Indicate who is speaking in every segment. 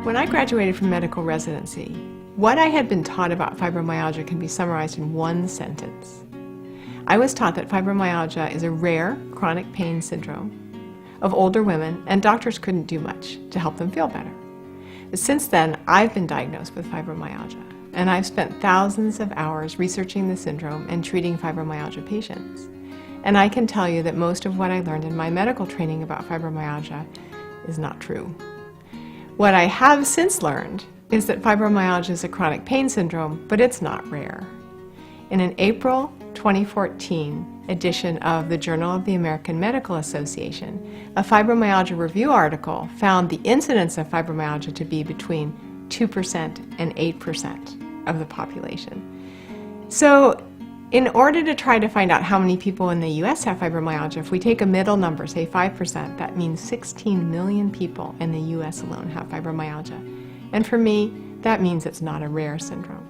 Speaker 1: When I graduated from medical residency, what I had been taught about fibromyalgia can be summarized in one sentence. I was taught that fibromyalgia is a rare chronic pain syndrome of older women, and doctors couldn't do much to help them feel better. But since then, I've been diagnosed with fibromyalgia, and I've spent thousands of hours researching the syndrome and treating fibromyalgia patients. And I can tell you that most of what I learned in my medical training about fibromyalgia is not true. What I have since learned is that fibromyalgia is a chronic pain syndrome, but it's not rare. In an April 2014 edition of the Journal of the American Medical Association, a fibromyalgia review article found the incidence of fibromyalgia to be between 2% and 8% of the population. So in order to try to find out how many people in the US have fibromyalgia, if we take a middle number, say 5%, that means 16 million people in the US alone have fibromyalgia. And for me, that means it's not a rare syndrome.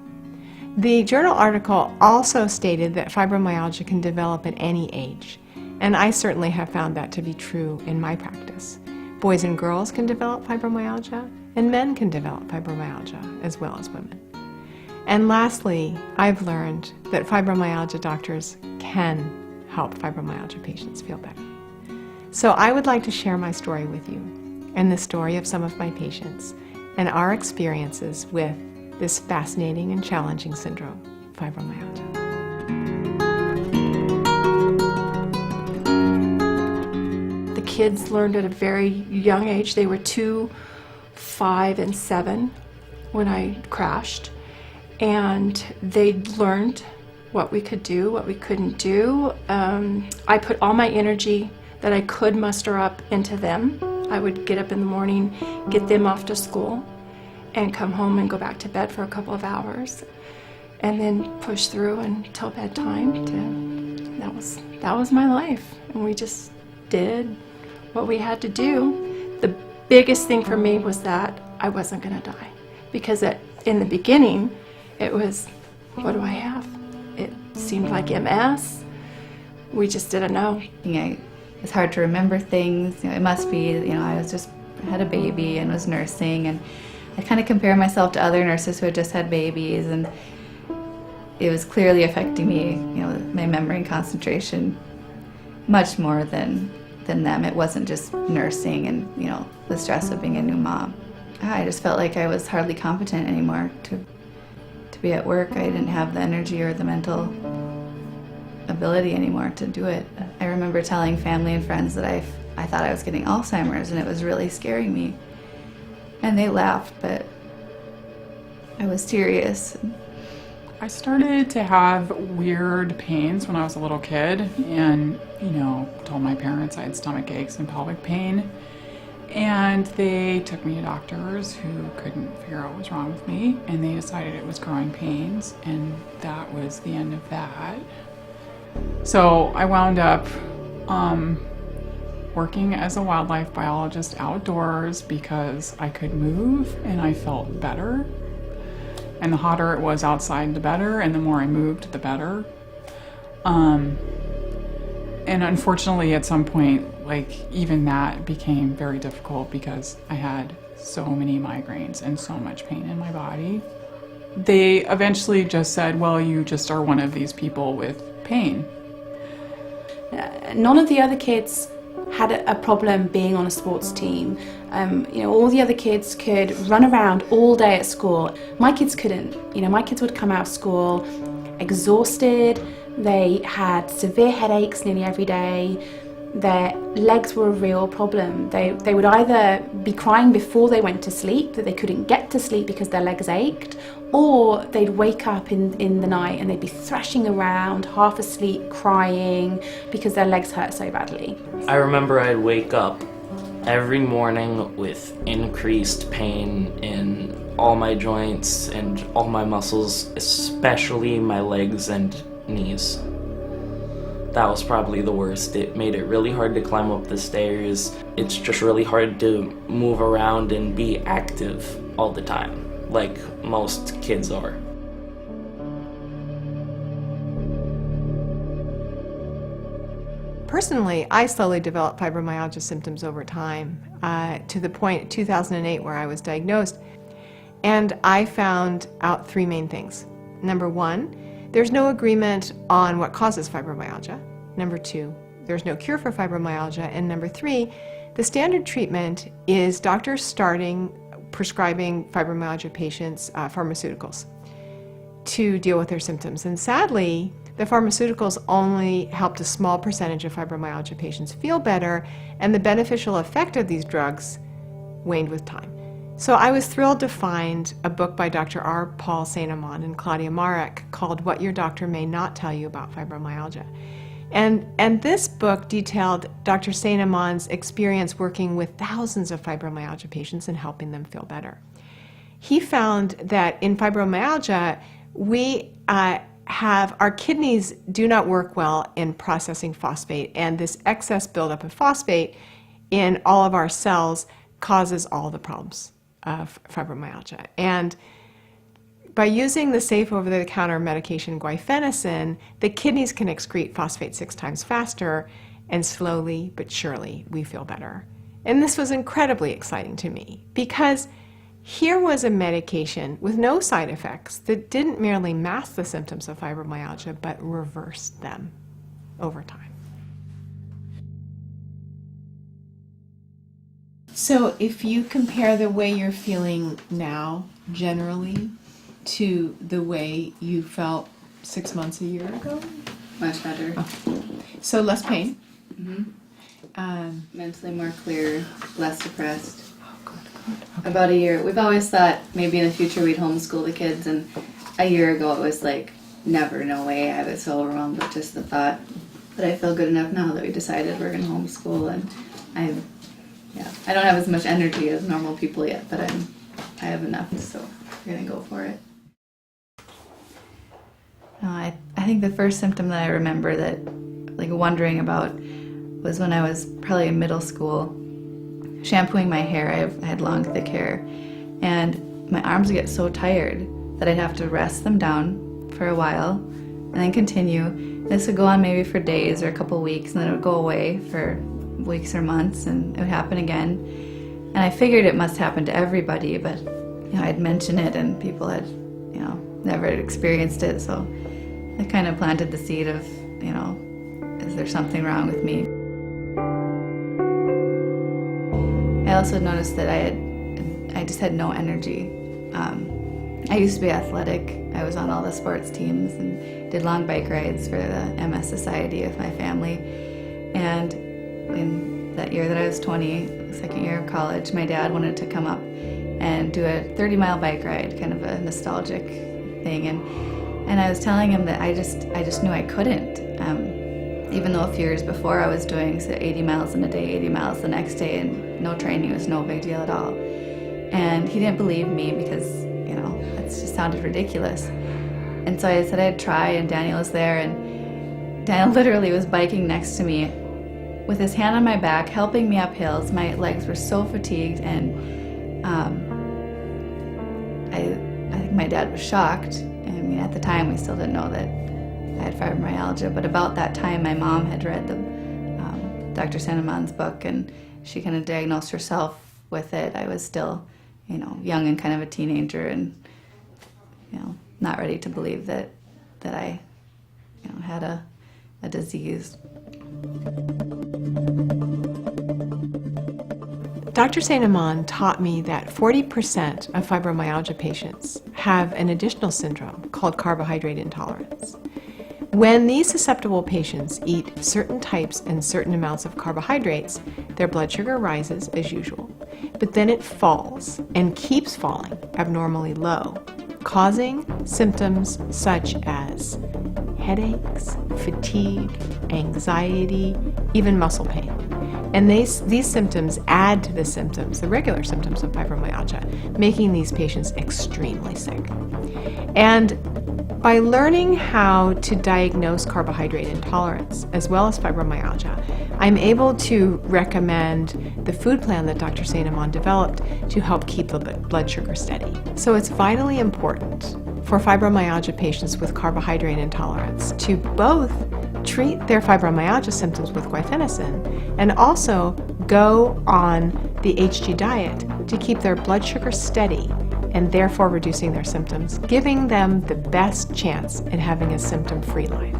Speaker 1: The journal article also stated that fibromyalgia can develop at any age, and I certainly have found that to be true in my practice. Boys and girls can develop fibromyalgia, and men can develop fibromyalgia as well as women. And lastly, I've learned that fibromyalgia doctors can help fibromyalgia patients feel better. So I would like to share my story with you, and the story of some of my patients, and our experiences with this fascinating and challenging syndrome, fibromyalgia.
Speaker 2: The kids learned at a very young age. They were 2, 5, and 7 when I crashed. And they learned what we could do, what we couldn't do. I put all my energy that I could muster up into them. I would get up in the morning, get them off to school, and come home and go back to bed for a couple of hours, and then push through until bedtime. That was my life, and we just did what we had to do. The biggest thing for me was that I wasn't going to die, because in the beginning it was, what do I have? It seemed like MS. We just didn't know.
Speaker 3: It's hard to remember things. It must be, I had a baby and was nursing, and I kind of compare myself to other nurses who had just had babies, and it was clearly affecting me, my memory and concentration much more than them. It wasn't just nursing and, the stress of being a new mom. I just felt like I was hardly competent anymore to be at work. I didn't have the energy or the mental ability anymore to do it. I remember telling family and friends that I thought I was getting Alzheimer's, and it was really scaring me. And they laughed, but I was serious.
Speaker 4: I started to have weird pains when I was a little kid, and, told my parents I had stomach aches and pelvic pain. And they took me to doctors who couldn't figure out what was wrong with me, and they decided it was growing pains, and that was the end of that. So I wound up working as a wildlife biologist outdoors because I could move and I felt better. And the hotter it was outside, the better, and the more I moved, the better. And unfortunately, at some point, even that became very difficult because I had so many migraines and so much pain in my body. They eventually just said, well, you just are one of these people with pain.
Speaker 5: None of the other kids had a problem being on a sports team. All the other kids could run around all day at school. My kids couldn't. My kids would come out of school exhausted. They had severe headaches nearly every day. Their legs were a real problem. They would either be crying before they went to sleep, that they couldn't get to sleep because their legs ached, or they'd wake up in the night and they'd be thrashing around, half asleep, crying because their legs hurt so badly.
Speaker 6: I remember I'd wake up every morning with increased pain in all my joints and all my muscles, especially my legs and knees. That was probably the worst. It made it really hard to climb up the stairs. It's just really hard to move around and be active all the time, like most kids are.
Speaker 1: Personally, I slowly developed fibromyalgia symptoms over time. to the point 2008 where I was diagnosed. And I found out three main things. Number one, there's no agreement on what causes fibromyalgia. Number two, there's no cure for fibromyalgia. And number three, the standard treatment is doctors prescribing fibromyalgia patients pharmaceuticals to deal with their symptoms. And sadly, the pharmaceuticals only helped a small percentage of fibromyalgia patients feel better, and the beneficial effect of these drugs waned with time. So I was thrilled to find a book by Dr. R. Paul Saint-Amand and Claudia Marek called What Your Doctor May Not Tell You About Fibromyalgia. And this book detailed Dr. Saint-Amand's experience working with thousands of fibromyalgia patients and helping them feel better. He found that in fibromyalgia, our kidneys do not work well in processing phosphate, and this excess buildup of phosphate in all of our cells causes all the problems of fibromyalgia. And by using the safe over-the-counter medication Guaifenesin, the kidneys can excrete phosphate 6 times faster, and slowly but surely we feel better. And this was incredibly exciting to me because here was a medication with no side effects that didn't merely mask the symptoms of fibromyalgia, but reversed them over time. So if you compare the way you're feeling now, generally, to the way you felt 6 months, a year ago?
Speaker 3: Much better.
Speaker 1: Oh. So less pain?
Speaker 3: Mentally more clear, less depressed.
Speaker 1: Oh, good. Okay.
Speaker 3: About a year. We've always thought maybe in the future we'd homeschool the kids, and a year ago it was like, never, no way. I was so overwhelmed with just the thought. But I feel good enough now that we decided we're going to homeschool, and I don't have as much energy as normal people yet, but I have enough, so we're going to go for it. I think the first symptom that I remember that, like, wondering about was when I was probably in middle school, shampooing my hair. I had long, thick hair, and my arms would get so tired that I'd have to rest them down for a while and then continue. This would go on maybe for days or a couple weeks, and then it would go away for weeks or months, and it would happen again. And I figured it must happen to everybody, but I'd mention it and people had never experienced it, so that kind of planted the seed of is there something wrong with me? I also noticed that I just had no energy. I used to be athletic. I was on all the sports teams and did long bike rides for the MS Society of my family. And in that year that I was 20, second year of college, my dad wanted to come up and do a 30-mile bike ride, kind of a nostalgic thing. And I was telling him that I just knew I couldn't. Even though a few years before I was doing 80 miles in a day, 80 miles the next day, and no training was no big deal at all. And he didn't believe me because, that just sounded ridiculous. And so I said I'd try, and Daniel was there, and Daniel literally was biking next to me with his hand on my back, helping me up hills. My legs were so fatigued, and I think my dad was shocked. I mean, at the time, we still didn't know that I had fibromyalgia, but about that time, my mom had read the Dr. Saint-Amand's book, and she kind of diagnosed herself with it. I was still, young and kind of a teenager, and not ready to believe that I, had a disease.
Speaker 1: Dr. Saint-Amand taught me that 40% of fibromyalgia patients have an additional syndrome called carbohydrate intolerance. When these susceptible patients eat certain types and certain amounts of carbohydrates, their blood sugar rises as usual, but then it falls and keeps falling abnormally low, causing symptoms such as headaches, fatigue, anxiety, even muscle pain. And these symptoms add to the symptoms, the regular symptoms of fibromyalgia, making these patients extremely sick. And by learning how to diagnose carbohydrate intolerance as well as fibromyalgia, I'm able to recommend the food plan that Dr. Saint-Amand developed to help keep the blood sugar steady. So it's vitally important for fibromyalgia patients with carbohydrate intolerance to both treat their fibromyalgia symptoms with Guaifenesin and also go on the HG diet to keep their blood sugar steady and therefore reducing their symptoms, giving them the best chance at having a symptom-free life.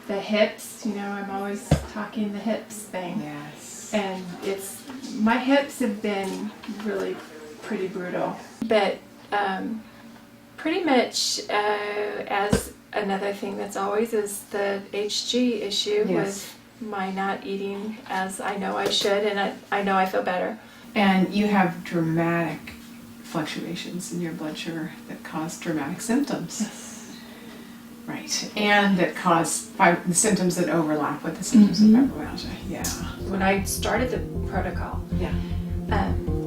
Speaker 2: The hips, I'm always talking the hips thing.
Speaker 1: Yes.
Speaker 2: And my hips have been really pretty brutal. But pretty much as another thing that's always is the HG issue with my not eating as I know I should, and I know I feel better.
Speaker 1: And you have dramatic fluctuations in your blood sugar that cause dramatic symptoms.
Speaker 2: Yes.
Speaker 1: Right, and that cause the symptoms that overlap with the symptoms of fibromyalgia. Yeah.
Speaker 2: When I started the protocol,
Speaker 1: Yeah.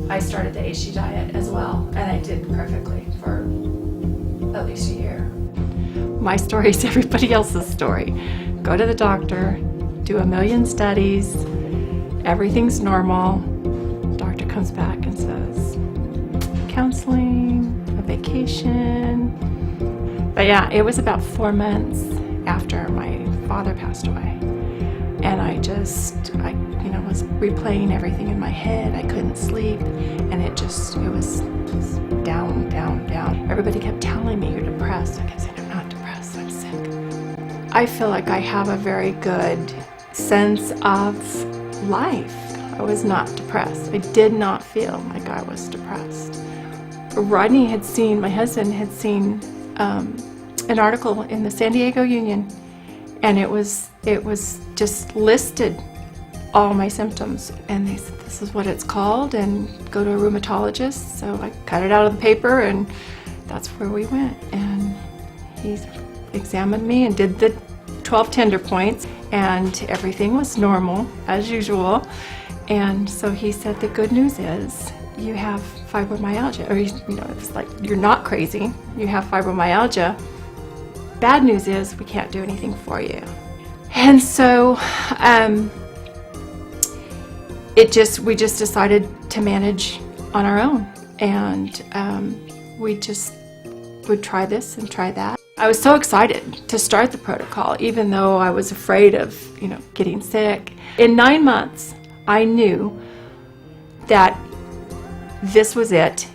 Speaker 2: I started the HG diet as well, and I did perfectly for at least a year. My story is everybody else's story. Go to the doctor, do a million studies, everything's normal. Doctor comes back and says, counseling, a vacation. But yeah, it was about 4 months after my father passed away. And I was replaying everything in my head. I couldn't sleep. And it was down, down, down. Everybody kept telling me, you're depressed. I kept saying, I'm not depressed, I'm sick. I feel like I have a very good sense of life. I was not depressed. I did not feel like I was depressed. Rodney my husband had seen an article in the San Diego Union, and it was just listed all my symptoms, and they said this is what it's called, and go to a rheumatologist. So I cut it out of the paper, and that's where we went. And he examined me and did the 12 tender points, and everything was normal as usual. And so he said the good news is you have fibromyalgia, or it's like you're not crazy, you have fibromyalgia. Bad news is we can't do anything for you. And so we just decided to manage on our own, and we just would try this and try that. I was so excited to start the protocol, even though I was afraid of getting sick. In 9 months, I knew that this was it.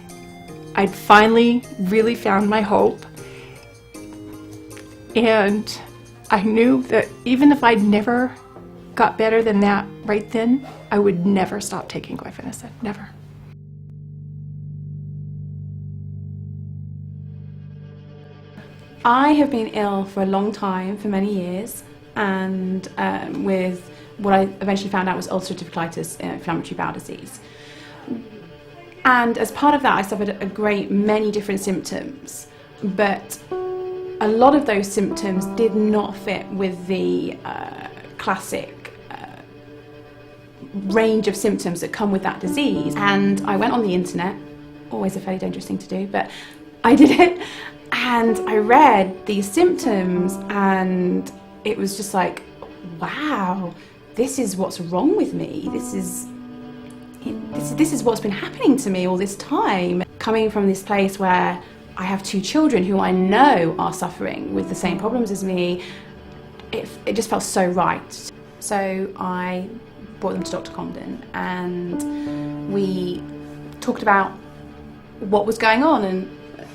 Speaker 2: I'd finally really found my hope. And I knew that even if I'd never got better than that right then, I would never stop taking Guaifenesin, never.
Speaker 5: I have been ill for a long time, for many years, and with what I eventually found out was ulcerative colitis, inflammatory bowel disease. And as part of that, I suffered a great many different symptoms, but a lot of those symptoms did not fit with the classic range of symptoms that come with that disease. And I went on the internet, always a fairly dangerous thing to do, but I did it, and I read these symptoms, and it was just like, wow, this is what's wrong with me. This is what's been happening to me all this time. Coming from this place where I have 2 children who I know are suffering with the same problems as me, it just felt so right. So I brought them to Dr. Condon, and we talked about what was going on and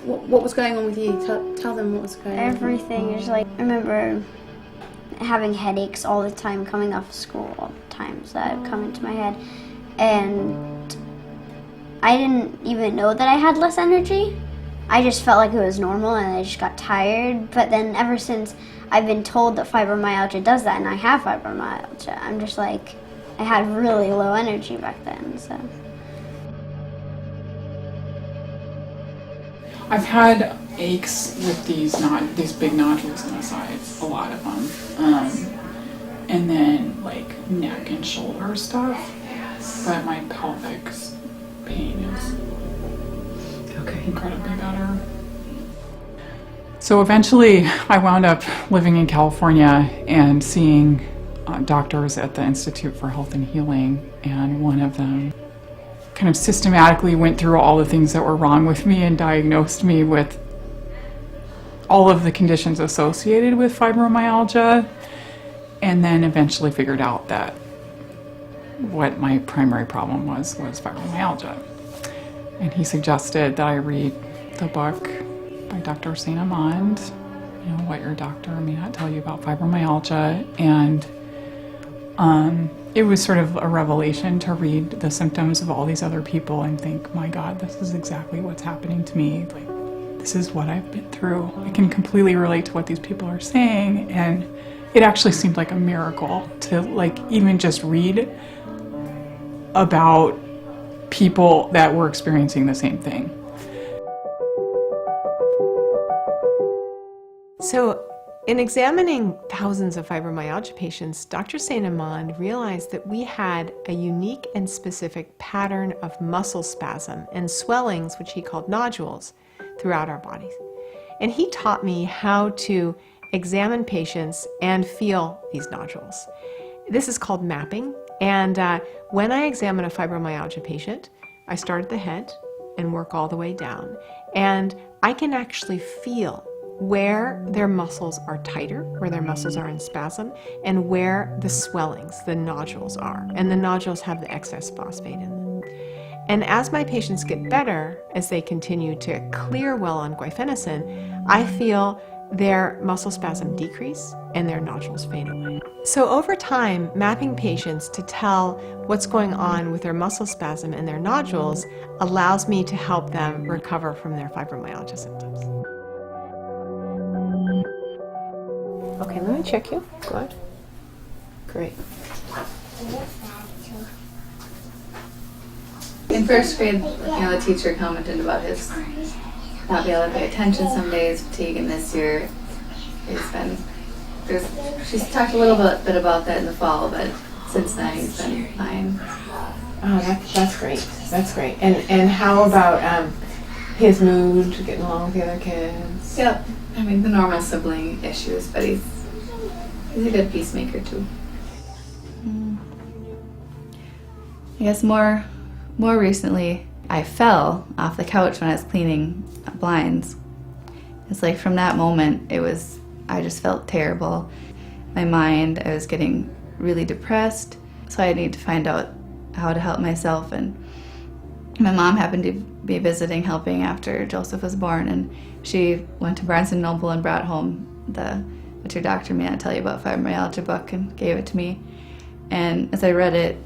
Speaker 5: what was going on with you. Tell them what was going on.
Speaker 7: Everything is like, I remember having headaches all the time, coming off school all the time, so that would come into my head. And I didn't even know that I had less energy. I just felt like it was normal, and I just got tired. But then ever since I've been told that fibromyalgia does that, and I have fibromyalgia, I'm just like, I had really low energy back then, so.
Speaker 4: I've had aches with these big nodules on the sides, a lot of them, and then like neck and shoulder stuff. But my pelvic pain is incredibly better. So eventually, I wound up living in California and seeing doctors at the Institute for Health and Healing, and one of them kind of systematically went through all the things that were wrong with me and diagnosed me with all of the conditions associated with fibromyalgia. and then eventually figured out that what my primary problem was fibromyalgia. And he suggested that I read the book by Dr. St. Amand, What Your Doctor May Not Tell You About Fibromyalgia. And it was sort of a revelation to read the symptoms of all these other people and think, my God, this is exactly what's happening to me. Like, this is what I've been through. I can completely relate to what these people are saying. And it actually seemed like a miracle to even just read about people that were experiencing the same thing.
Speaker 1: So, in examining thousands of fibromyalgia patients, Dr. St. Amand realized that we had a unique and specific pattern of muscle spasm and swellings, which he called nodules, throughout our bodies. And he taught me how to examine patients and feel these nodules. This is called mapping. And when I examine a fibromyalgia patient, I start at the head and work all the way down. And I can actually feel where their muscles are tighter, where their muscles are in spasm, and where the swellings, the nodules are. And the nodules have the excess phosphate in them. And as my patients get better, as they continue to clear well on Guaifenesin, I feel their muscle spasm decrease and their nodules fade away. So over time, mapping patients to tell what's going on with their muscle spasm and their nodules allows me to help them recover from their fibromyalgia symptoms. Okay, let me check you. Good. Great.
Speaker 3: In first grade, the teacher commented about his not being able to pay attention some days, fatigue, and this year she's talked a little bit about that in the fall, but since then he's been fine.
Speaker 1: Oh, that's great. That's great. And how about his mood, getting along with the other kids?
Speaker 3: Yep. The normal sibling issues, but he's a good peacemaker too. I guess more recently, I fell off the couch when I was cleaning blinds. It's like from that moment, I just felt terrible. My mind, I was getting really depressed, so I needed to find out how to help myself. And my mom happened to be visiting, helping after Joseph was born, and she went to Barnes & Noble and brought home the What Your Doctor May Not Tell You About Fibromyalgia book and gave it to me. And as I read it,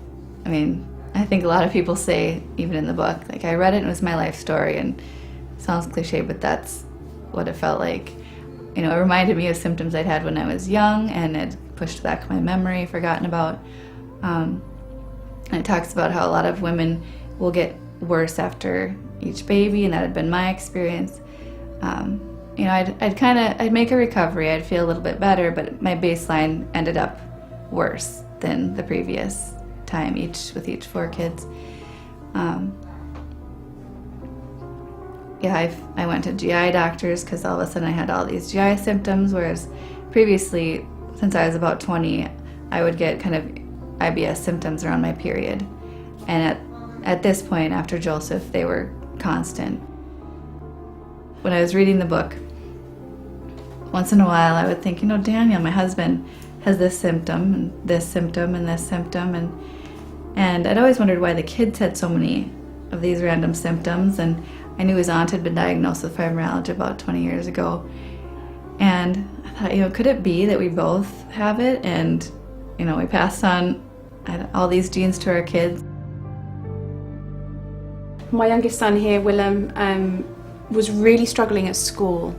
Speaker 3: I think a lot of people say, even in the book, I read it and it was my life story, and it sounds cliche, but that's what it felt like. It reminded me of symptoms I'd had when I was young, and it pushed back my memory, forgotten about. And it talks about how a lot of women will get worse after each baby, and that had been my experience. I'd make a recovery, I'd feel a little bit better, but my baseline ended up worse than the previous time, with each 4 kids. I went to GI doctors because all of a sudden I had all these GI symptoms, whereas previously, since I was about 20, I would get kind of IBS symptoms around my period. And at this point, after Joseph, they were constant. When I was reading the book, once in a while I would think, Daniel, my husband, has this symptom, and this symptom, and this symptom, and I'd always wondered why the kids had so many of these random symptoms, and I knew his aunt had been diagnosed with fibromyalgia about 20 years ago. And I thought, could it be that we both have it, and, we passed on all these genes to our kids?
Speaker 5: My youngest son here, Willem, was really struggling at school.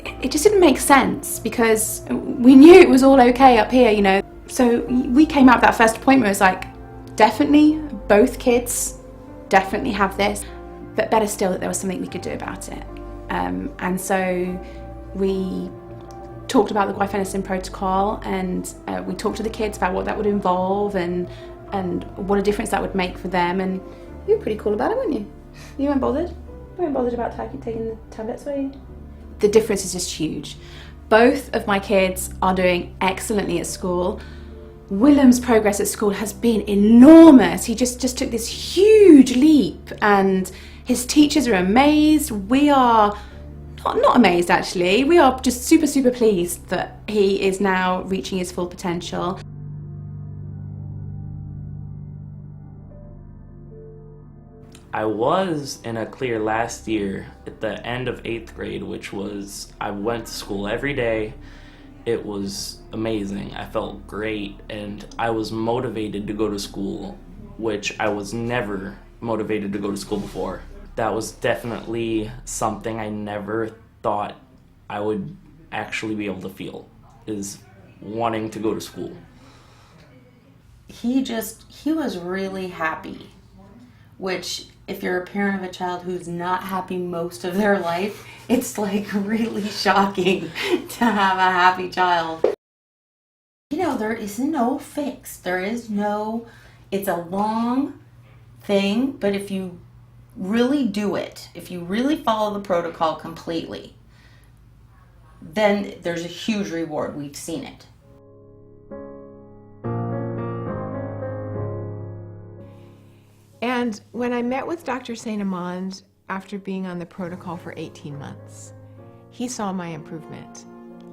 Speaker 5: It just didn't make sense because we knew it was all okay up here, So we came out that first appointment, it was like, definitely, both kids definitely have this, but better still that there was something we could do about it. And so we talked about the Guaifenesin protocol, and we talked to the kids about what that would involve and what a difference that would make for them. And you were pretty cool about it, weren't you? You weren't bothered? You weren't bothered about taking the tablets, were you? The difference is just huge. Both of my kids are doing excellently at school. Willem's progress at school has been enormous. He just took this huge leap, and his teachers are amazed. We are not amazed actually. We are just super, super pleased that he is now reaching his full potential.
Speaker 6: I was in a clear last year at the end of 8th grade, which was, I went to school every day. It was amazing. I felt great, and I was motivated to go to school, which I was never motivated to go to school before. That was definitely something I never thought I would actually be able to feel, is wanting to go to school.
Speaker 8: He was really happy, which if you're a parent of a child who's not happy most of their life, it's like really shocking to have a happy child. You know, there is no fix. It's a long thing, but if you really do it, if you really follow the protocol completely, then there's a huge reward. We've seen it.
Speaker 1: And when I met with Dr. Saint Amand after being on the protocol for 18 months, he saw my improvement,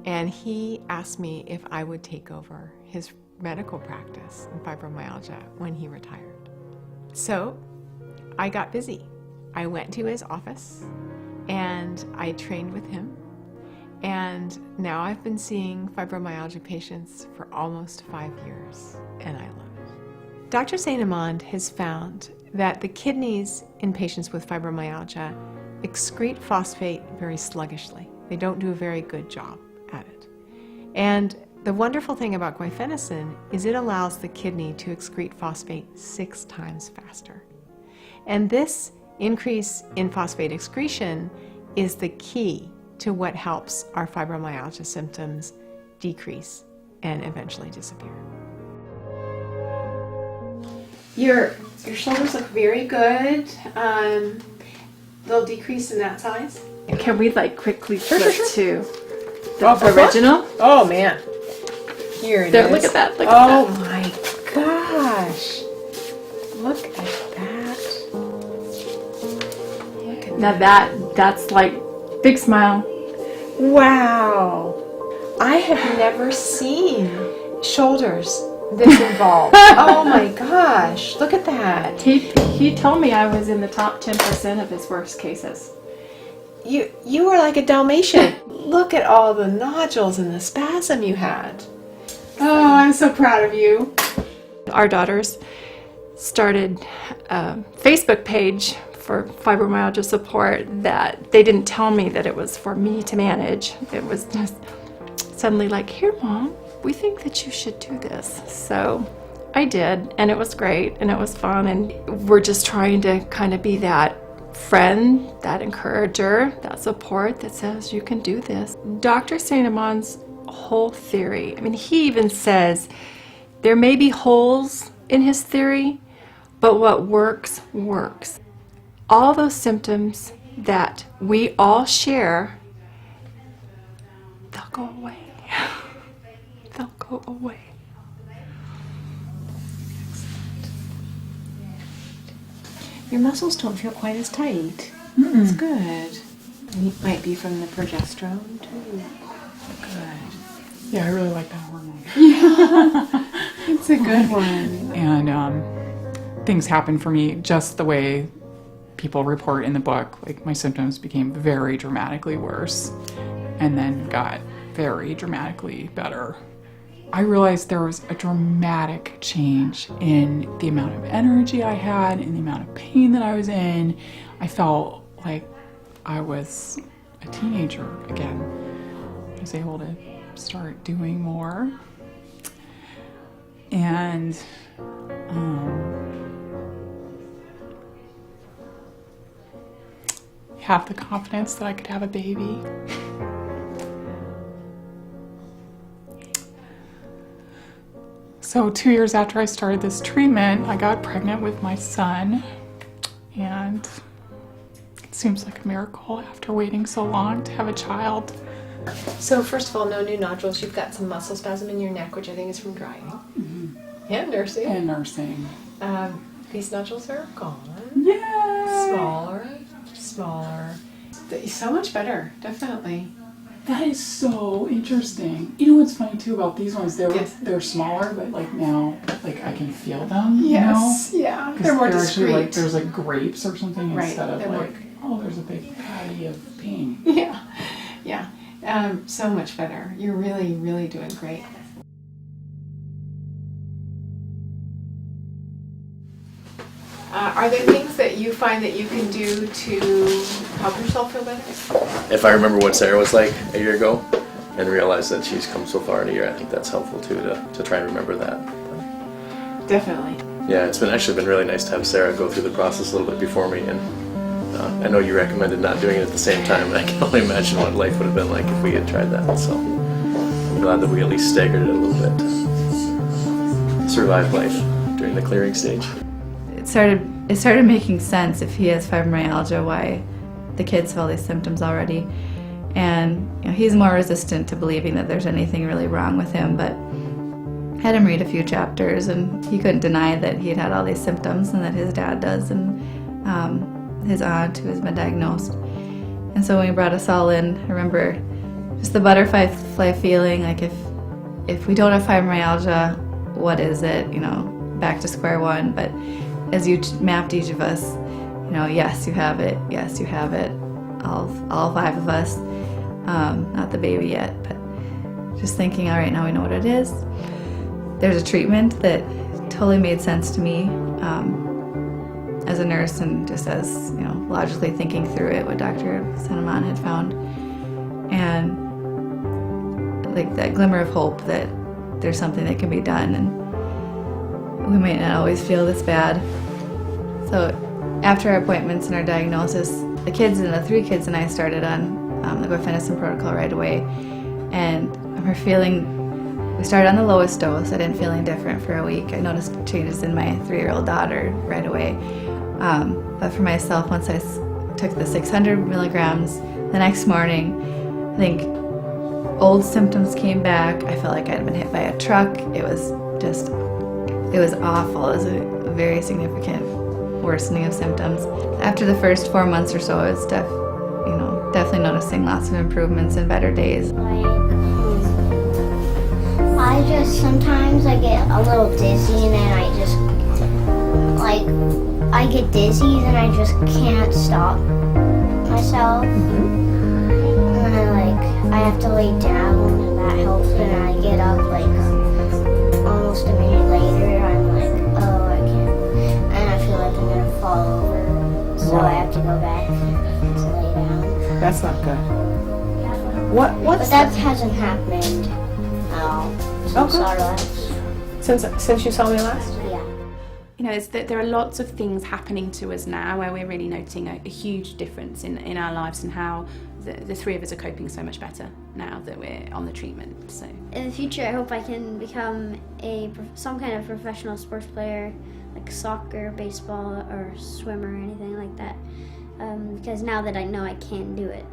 Speaker 1: and he asked me if I would take over his medical practice in fibromyalgia when he retired. So I got busy. I went to his office and I trained with him, and now I've been seeing fibromyalgia patients for almost 5 years, and I love it. Dr. Saint Amand has found that the kidneys in patients with fibromyalgia excrete phosphate very sluggishly. They don't do a very good job at it. And the wonderful thing about Guaifenesin is it allows the kidney to excrete phosphate 6 times faster. And this increase in phosphate excretion is the key to what helps our fibromyalgia symptoms decrease and eventually disappear. Your shoulders look very good. They'll decrease in that size.
Speaker 2: Can we like quickly flip to the
Speaker 1: Oh,
Speaker 2: original?
Speaker 1: Oh man. Here it
Speaker 2: There,
Speaker 1: is.
Speaker 2: look at that. Look
Speaker 1: Oh
Speaker 2: at that.
Speaker 1: my gosh. Look at that. Look at
Speaker 2: Now that's like big smile.
Speaker 1: Wow. I have never seen shoulders this involved. Oh my gosh. Look at that.
Speaker 2: He told me I was in the top 10% of his worst cases.
Speaker 1: You were like a Dalmatian. Look at all the nodules and the spasm you had. Oh, I'm so proud of you.
Speaker 2: Our daughters started a Facebook page for fibromyalgia support that they didn't tell me that it was for me to manage. It was just suddenly like, here, Mom, we think that you should do this. So I did, and it was great, and it was fun, and we're just trying to kind of be that friend, that encourager, that support that says you can do this. Dr. Saint Amand's whole theory, I mean, he even says there may be holes in his theory, but what works, works. All those symptoms that we all share, they'll go away. They'll go away.
Speaker 1: Your muscles don't feel quite as tight. That's good. It might be from the progesterone too. Good.
Speaker 4: Yeah, I really like that hormone.
Speaker 1: It's a good one.
Speaker 4: And things happen for me just the way people report in the book. Like, my symptoms became very dramatically worse and then got very dramatically better. I realized there was a dramatic change in the amount of energy I had, in the amount of pain that I was in. I felt like I was a teenager again. I was able to start doing more and have the confidence that I could have a baby. So 2 years after I started this treatment, I got pregnant with my son, and it seems like a miracle after waiting so long to have a child.
Speaker 1: So first of all, no new nodules. You've got some muscle spasm in your neck, which I think is from drying. And nursing.
Speaker 4: And nursing.
Speaker 1: These nodules are gone.
Speaker 4: Yay!
Speaker 1: Smaller. So much better, definitely.
Speaker 4: That is so interesting. You know what's funny too about these ones?
Speaker 1: Yes.
Speaker 4: They're smaller, but like now, like I can feel them.
Speaker 1: Yes,
Speaker 4: You know?
Speaker 1: yeah.
Speaker 4: 'Cause
Speaker 1: They're more
Speaker 4: actually
Speaker 1: discreet.
Speaker 4: like there's like grapes or something
Speaker 1: Right,
Speaker 4: instead of
Speaker 1: they're
Speaker 4: like there's a big patty of pain.
Speaker 1: Yeah, yeah. So much better. You're really, really doing great. Are there things that you find that you can do to help yourself feel better?
Speaker 9: If I remember what Sarah was like a year ago and realize that she's come so far in a year, I think that's helpful too to try and remember that.
Speaker 1: Definitely.
Speaker 9: Yeah, it's actually been really nice to have Sarah go through the process a little bit before me, and I know you recommended not doing it at the same time, and I can only imagine what life would have been like if we had tried that, so I'm glad that we at least staggered it a little bit to survive life during the clearing stage.
Speaker 3: It started making sense if he has fibromyalgia, why the kids have all these symptoms already. And he's more resistant to believing that there's anything really wrong with him, but I had him read a few chapters and he couldn't deny that he had all these symptoms and that his dad does and his aunt who has been diagnosed. And so when he brought us all in, I remember just the butterfly feeling, like if we don't have fibromyalgia, what is it? Back to square one. But as you mapped each of us, yes, you have it, yes, you have it, all 5 of us, not the baby yet, but just thinking, all right, now we know what it is. There's a treatment that totally made sense to me as a nurse and just as, logically thinking through it, what Dr. Seneman had found. And like that glimmer of hope that there's something that can be done and we might not always feel this bad. So after our appointments and our diagnosis, the kids and the 3 kids and I started on the Guaifenesin protocol right away. And we're we started on the lowest dose. I didn't feel any different for a week. I noticed changes in my 3-year-old daughter right away. But for myself, once I took the 600 milligrams, the next morning, I think old symptoms came back. I felt like I'd been hit by a truck. It was awful. It was a very significant worsening of symptoms. After the first 4 months or so, I was definitely noticing lots of improvements and better days.
Speaker 7: Sometimes I get a little dizzy and then I get dizzy and I just can't stop myself. And then I have to lay down and that helps, and I get up almost a minute later. I'm like, oh, I can't, and I feel like I'm gonna fall over, so I have to go back to lay down.
Speaker 1: That's not good.
Speaker 7: But that hasn't happened now since our last.
Speaker 1: Since you saw me last?
Speaker 7: Yeah.
Speaker 5: There are lots of things happening to us now where we're really noticing a huge difference in our lives and how the 3 of us are coping so much better now that we're on the treatment. So
Speaker 7: In the future, I hope I can become some kind of professional sports player, like soccer, baseball, or swimmer, or anything like that. Because now that I know I can do it.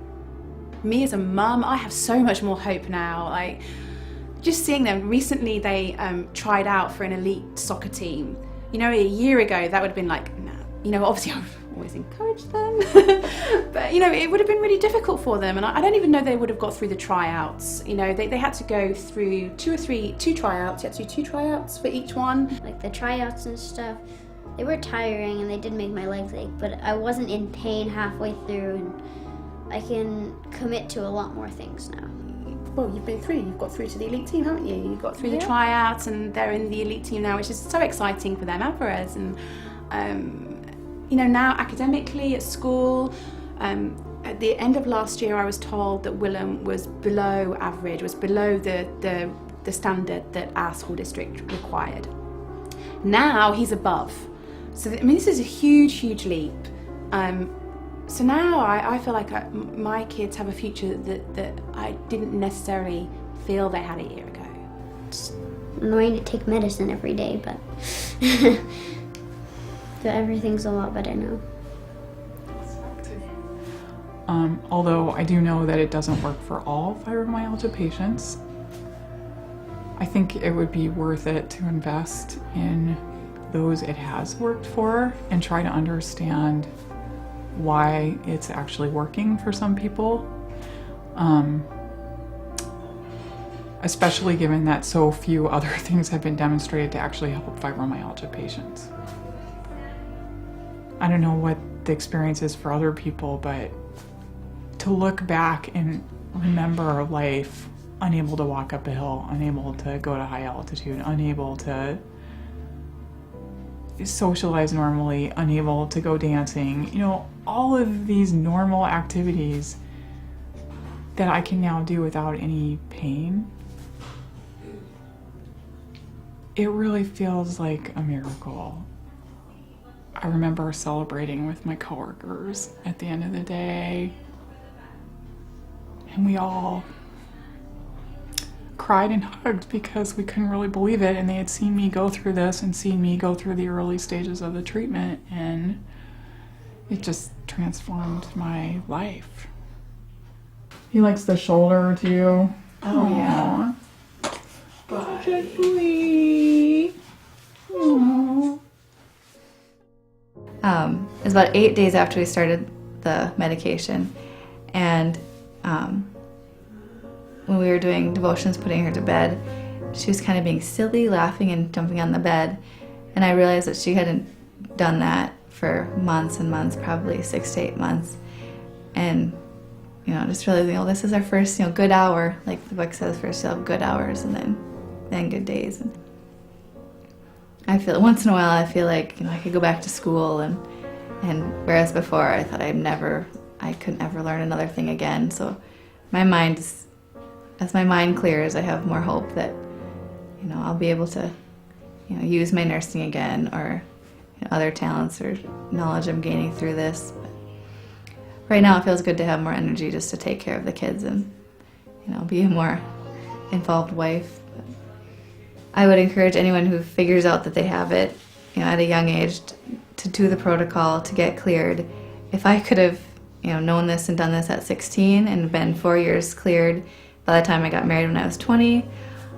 Speaker 5: me as a mum, I have so much more hope now. Just seeing them, recently they tried out for an elite soccer team. A year ago that would have been like, no. Obviously I would always encourage them, but it would have been really difficult for them, and I don't even know they would have got through the tryouts. They had to go through 2 tryouts. You had to do 2 tryouts for each one.
Speaker 7: Like the tryouts and stuff, they were tiring and they did make my legs ache, but I wasn't in pain halfway through, and I can commit to a lot more things now.
Speaker 5: Well, you've been through. You've got through to the elite team, haven't you? You got through the tryouts, and they're in the elite team now, which is so exciting for them and for us. And now academically at school, at the end of last year, I was told that Willem was below average, was below the standard that our school district required. Now he's above. So this is a huge leap. So now I feel like my kids have a future that I didn't necessarily feel they had a year ago.
Speaker 7: It's annoying to take medicine every day, but everything's a lot better now.
Speaker 4: Although I do know that it doesn't work for all fibromyalgia patients, I think it would be worth it to invest in those it has worked for and try to understand why it's actually working for some people. Especially given that so few other things have been demonstrated to actually help fibromyalgia patients. I don't know what the experience is for other people, but to look back and remember life unable to walk up a hill, unable to go to high altitude, unable to socialize normally, unable to go dancing, you know, all of these normal activities that I can now do without any pain. It really feels like a miracle. I remember celebrating with my coworkers at the end of the day, and we all cried and hugged because we couldn't really believe it, and they had seen me go through this and seen me go through the early stages of the treatment, and it just transformed my life. He likes the shoulder too. Oh yeah. Such a sweet. Aww.
Speaker 3: It was about 8 days after we started the medication, and when we were doing devotions, putting her to bed, she was kind of being silly, laughing and jumping on the bed, and I realized that she hadn't done that for months and months, probably 6 to 8 months, and just realizing, this is our first, good hour, like the book says, first you'll have good hours and then good days. And I feel once in a while I feel like I could go back to school, and whereas before I thought I couldn't ever learn another thing again. So as my mind clears, I have more hope that I'll be able to use my nursing again, or other talents or knowledge I'm gaining through this. But right now it feels good to have more energy just to take care of the kids and be a more involved wife. I would encourage anyone who figures out that they have it, at a young age, to do the protocol, to get cleared. If I could have, known this and done this at 16 and been 4 years cleared by the time I got married when I was 20,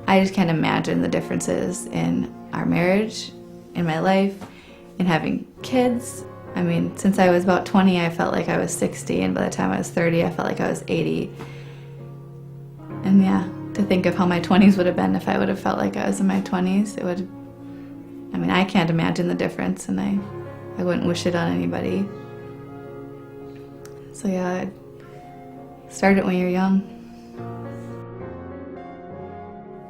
Speaker 3: I just can't imagine the differences in our marriage, in my life, in having kids. I mean, since I was about 20, I felt like I was 60, and by the time I was 30, I felt like I was 80. And yeah, to think of how my 20s would have been if I would have felt like I was in my 20s, I can't imagine the difference, and I wouldn't wish it on anybody. So yeah, start it when you're young.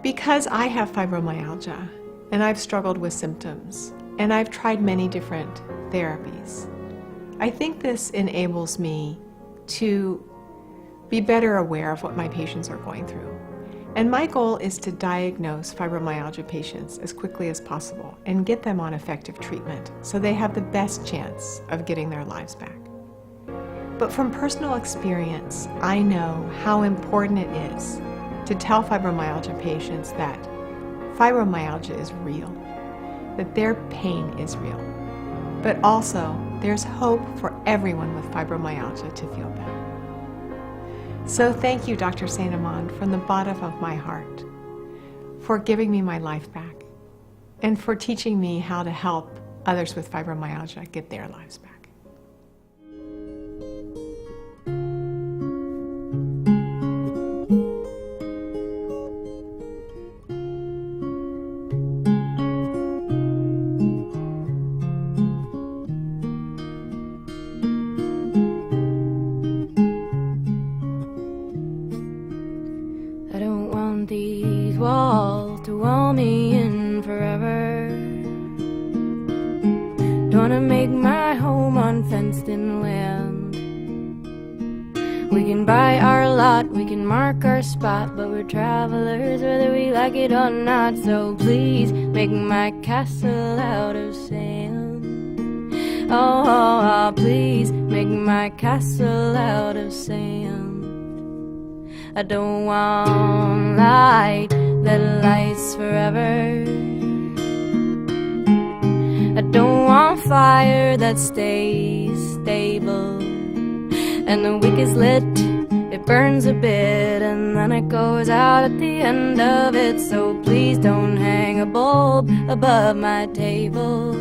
Speaker 1: Because I have fibromyalgia, and I've struggled with symptoms, and I've tried many different therapies, I think this enables me to be better aware of what my patients are going through. And my goal is to diagnose fibromyalgia patients as quickly as possible and get them on effective treatment so they have the best chance of getting their lives back. But from personal experience, I know how important it is to tell fibromyalgia patients that fibromyalgia is real, that their pain is real, but also there's hope for everyone with fibromyalgia to feel better. So thank you, Dr. Saint Amand, from the bottom of my heart, for giving me my life back and for teaching me how to help others with fibromyalgia get their lives back.
Speaker 10: I don't want these walls to wall me in forever. Don't wanna make my home unfenced in land. We can buy our lot, we can mark our spot, but we're travelers whether we like it or not. So please make my castle out of sand. Oh, please make my castle out of sand. I don't want light that lights forever. I don't want fire that stays stable. And the wick is lit, it burns a bit, and then it goes out at the end of it. So please don't hang a bulb above my table.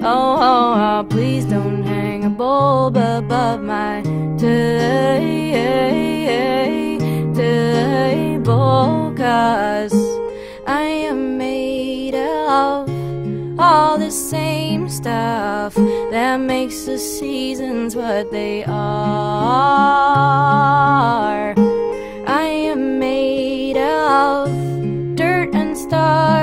Speaker 10: Oh, please don't hang a bulb above my table, 'cause I am made of all the same stuff that makes the seasons what they are. I am made of dirt and stars.